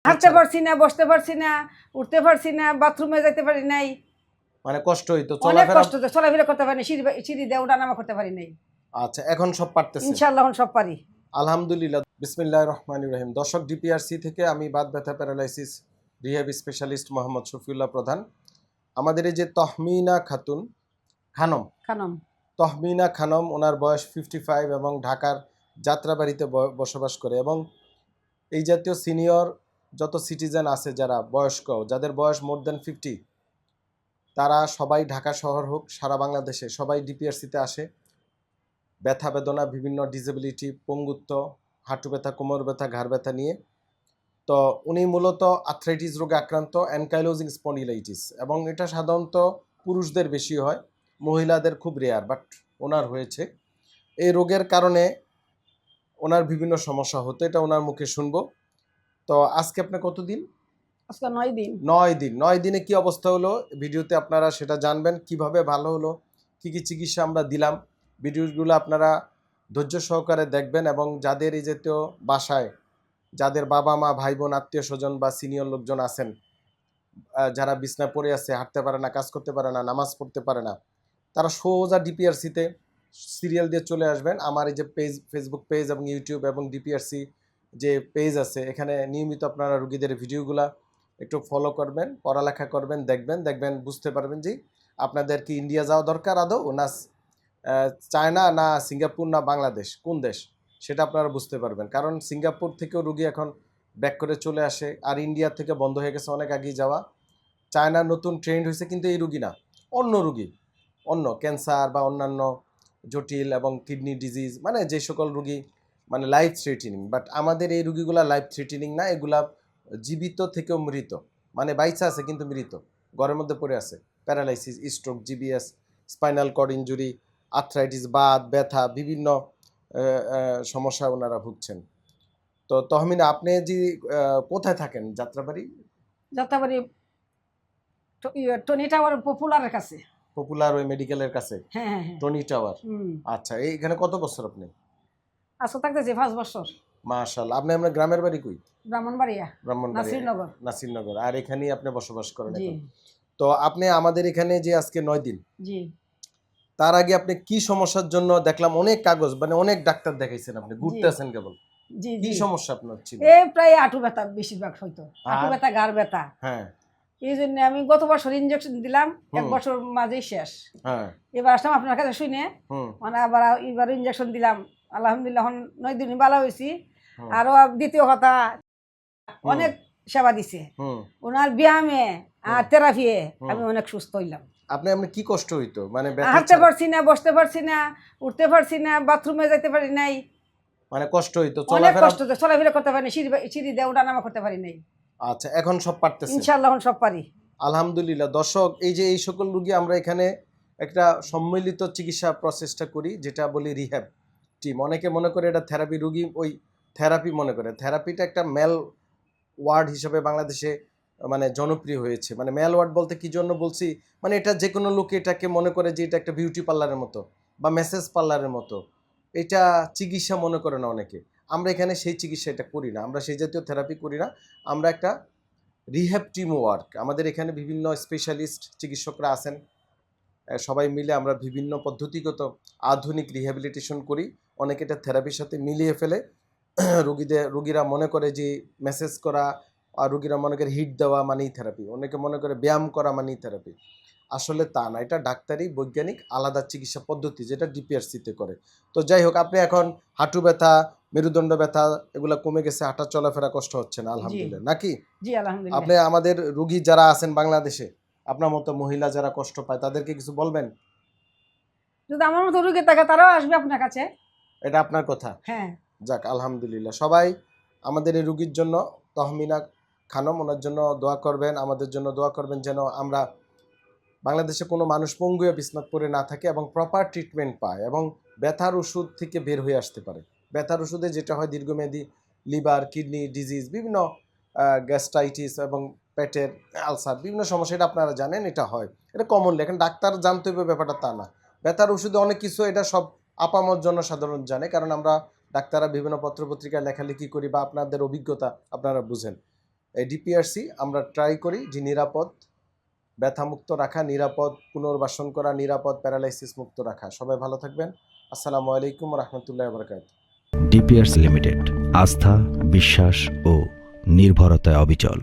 হাঁটতে পারছি না, বসতে পারছি না, উঠতে পারছি না, বাথরুমে যেতে পারি নাই। মানে কষ্ট হইতো অনেক চলাফেরা। কষ্ট হতো, চলাফেরা করতে পারি না, সিঁড়ি দিয়ে ওঠা-নামা করতে পারি নাই। আচ্ছা, এখন সব পারতেছেন ইনশাআল্লাহ এখন সব পারি। আলহামদুলিল্লাহ। বিসমিল্লাহির রহমানির রহিম। দর্শক, ডিপিআরসি থেকে আমি বাত ব্যথা paralysis rehab specialist Mohammad Shafiullah প্রধান। আমাদের এই যে তহমিনা খানম, তহমিনা খানম, ওনার বয়স 55 এবং ঢাকার যাত্রাবাড়িতে বসবাস করে। এবং এই জাতীয় সিনিয়র যত সিটিজেন আছে, যারা বয়স্ক, যাদের বয়স মোর দেন 50, তারা সবাই ঢাকা শহর হোক সারা বাংলাদেশে সবাই ডিপিআরসিতে আসে ব্যথা বেদনা, বিভিন্ন ডিসেবিলিটি, পঙ্গুত্ব, হাঁটু ব্যথা, কোমর ব্যথা, ঘাড় ব্যথা নিয়ে। তো উনি মূলত আর্থ্রাইটিস রোগে আক্রান্ত, অ্যানকাইলোজিং স্পন্ডিলাইটিস, এবং এটা সাধারণত পুরুষদের বেশি হয়, মহিলাদের খুব রেয়ার, বাট ওনার হয়েছে। এই রোগের কারণে ওনার বিভিন্ন সমস্যা হতো, এটা ওনার মুখে শুনবো। তো আজকে আপনি কতদিন? আজকে 9 দিন। 9 দিনে কি অবস্থা হলো ভিডিওতে আপনারা সেটা জানবেন, কিভাবে ভালো হলো, কি কি চিকিৎসা আমরা দিলাম। ভিডিওগুলো আপনারা ধৈর্য সহকারে দেখবেন, এবং যাদের এই জাতীয় বাসায়, যাদের বাবা মা, ভাই বোন, আত্মীয় স্বজন বা সিনিয়র লোকজন আছেন, যারা বিছনায় পড়ে আছে, হাঁটতে পারে না, কাজ করতে পারে না, নামাজ পড়তে পারে না, তারা সোজা ডিপিআরসিতে সিরিয়াল দিয়ে চলে আসবেন। আমার এই যে পেজ, ফেসবুক পেজ এবং ইউটিউব এবং ডিপিআরসি যে পেজ আছে, এখানে নিয়মিত আপনারা রুগীদের ভিডিওগুলা একটু ফলো করবেন, পড়ালেখা করবেন, দেখবেন, বুঝতে পারবেন যে আপনাদের কি ইন্ডিয়া যাওয়া দরকার আদৌ, না চায়না, না সিঙ্গাপুর, না বাংলাদেশ, কোন দেশ সেটা আপনারা বুঝতে পারবেন। কারণ সিঙ্গাপুর থেকেও রুগী এখন ব্যাক করে চলে আসে, আর ইন্ডিয়া থেকে বন্ধ হয়ে গেছে অনেক আগেই যাওয়া। চায়না নতুন ট্রেন্ড হয়েছে, কিন্তু এই রুগী না, অন্য রুগী, অন্য ক্যান্সার বা অন্যান্য জটিল এবং কিডনি ডিজিজ, মানে যে সকল রুগী মানে লাইফ থ্রেটেনিং। বাট আমাদের এই রুগীগুলা লাইফ থ্রেটেনিং না, এগুলা জীবিত থেকেও মৃত, মানে বাইচা আছে কিন্তু মৃত, ঘরের মধ্যে পড়ে আছে। Paralysis, stroke, GBS, spinal cord injury, arthritis, বাত ব্যথা, বিভিন্ন সমস্যা ওনারা ভুগছেন। তো তহমিনা, আপনি যে কোথায় থাকেন? যাত্রাবাড়ি টনি টাওয়ার পপুলারের কাছে। পপুলার ওই মেডিকেলের কাছে, হ্যাঁ। Tony tower. আচ্ছা, এইখানে কত বছর আপনি? আজকে থাকতেছে 5 বছর। মাশাআল্লাহ। আপনি আপনার গ্রামের বাড়ি কই? ব্রাহ্মণবাড়িয়া, ব্রাহ্মণবাড়িয়া, নাসিরনগর। আর এখানেই আপনি বসবাস করেন জি। এখন? তো আপনি আমাদের এখানে যে আজকে 9 দিন, জি। তার আগে আপনি কি সমস্যার জন্য দেখলাম অনেক কাগজ, মানে অনেক ডাক্তার দেখাইছেন, আপনি ঘুরতে আছেন কেবল, জি কি জি সমস্যা আপনার ছিল? এই প্রায় হাঁটু ব্যথা বেশিরভাগ হইতো, হাঁটু ব্যথা, ঘাড় ব্যথা। হ্যাঁ। এই জন্য আমি গত বছর ইনজেকশন দিলাম, 1 বছর মাঝেই শেষ। হ্যাঁ। এবার আসলাম আপনার কাছে শুনে, মানে আবার এবার ইনজেকশন দিলাম, আলহামদুলিল্লাহ এখন 9 দিন ভালো হয়েছি। আরো দ্বিতীয় কথা, অনেক সেবা দিছে ওনার ব্যায়ামে আর থেরাপিয়ে, আমি অনেক সুস্থ হইলাম। আপনি কি কষ্ট হইতো? মানে হাঁটতে পারছি না, বসতে পারছি না, উঠতে পারছি না, বাথরুমে যেতে পারি নাই। মানে কষ্ট হইতো অনেক কষ্ট হতো, চলাফেরা করতে পারি না, সিঁড়ি দিয়ে ওঠা-নামা করতে পারি নাই। আচ্ছা, এখন সব পারতেছেন ইনশাআল্লাহ এখন সব পারি আলহামদুলিল্লাহ। দর্শক, এই যে এই সকল রোগী আমরা এখানে একটা সম্মিলিত চিকিৎসা প্রচেষ্টা করি, যেটা বলি রিহ্যাব টিম। অনেকে মনে করে এটা থেরাপি, রোগী ওই থেরাপি মনে করে। থেরাপিটা একটা মেল ওয়ার্ড হিসেবে বাংলাদেশে মানে জনপ্রিয় হয়েছে। মানে মেল ওয়ার্ড বলতে কি জন্য বলছি, মানে এটা যে কোনো লোকে এটাকে মনে করে যে এটা একটা বিউটি পার্লারের মতো বা মেসেজ পার্লারের মতো, এটা চিকিৎসা মনে করে না অনেকে। আমরা এখানে সেই চিকিৎসা এটা করি না, আমরা সেই জাতীয় থেরাপি করি না, আমরা একটা রিহ্যাব টিম ওয়ার্ক। আমাদের এখানে বিভিন্ন স্পেশালিস্ট চিকিৎসকরা আছেন, সবাই মিলে আমরা বিভিন্ন পদ্ধতিগত আধুনিক রিহ্যাবিলিটেশন করি। অনেকে এটা থেরাপির সাথে মিলিয়ে ফেলে। রুগীরা মনে করে যে মেসেজ করা, আর রুগীরা মনে করে হিট দেওয়া মানেই থেরাপি, অনেকে মনে করে ব্যায়াম করা মানেই থেরাপি। আসলে তা না, এটা ডাক্তারি বৈজ্ঞানিক আলাদা চিকিৎসা পদ্ধতি, যেটা ডিপিআরসিতে করে। তো যাই হোক, আপনি এখন হাঁটু ব্যথা, মেরুদণ্ড ব্যথা এগুলা কমে গেছে, হাঁটা চলাফেরা কষ্ট হচ্ছে না আলহামদুলিল্লাহ, নাকি? জি আলহামদুলিল্লাহ। আপনি আমাদের রুগী যারা আছেন বাংলাদেশে, আপনার মতো মহিলা যারা কষ্ট পায়, তাদেরকে কিছু বলবেন? যদি আমার মতো রুগী থাকে, তারাও আসবে আপনার কাছে। এটা আপনার কথা? হ্যাঁ। যাক আলহামদুলিল্লাহ। সবাই আমাদের এই রুগীর জন্য, তহমিনা খানম, ওনার জন্য দোয়া করবেন, আমাদের জন্য দোয়া করবেন, যেন আমরা বাংলাদেশে কোনো মানুষ পঙ্গু হয়ে বিছনাত পড়ে না থাকে এবং প্রপার ট্রিটমেন্ট পায় এবং ব্যথার ওষুধ থেকে বের হয়ে আসতে পারে। ব্যথার ওষুধে যেটা হয় দীর্ঘমেয়াদী লিভার, কিডনি ডিজিজ, বিভিন্ন গ্যাস্ট্রাইটিস এবং পেটের আলসার, বিভিন্ন সমস্যা, এটা আপনারা জানেন, এটা হয়, এটা কমনলি। এখন ডাক্তার জানতে হবে ব্যাপারটা তা না। ব্যথার ওষুধে অনেক কিছু, এটা সব আপামর জনসাধারণ জানে, কারণ আমরা ডাক্তাররা বিভিন্ন পত্রপত্রিকায় লেখালেখি করি বা আপনাদের অভিজ্ঞতা আপনারা বুঝেন। এই ডিপিআরসি আমরা ট্রাই করি যে নিরাপদ, ব্যথামুক্ত রাখা, নিরাপদ পুনর্বাসন করা, নিরাপদ প্যারালাইসিস মুক্ত রাখা। সবাই ভালো থাকবেন। আসসালামু আলাইকুম রহমতুল্লাহ বরকাত। ডিপিআরস লিমিটেড, আস্থা, বিশ্বাস ও নির্ভরতায় অবিচল।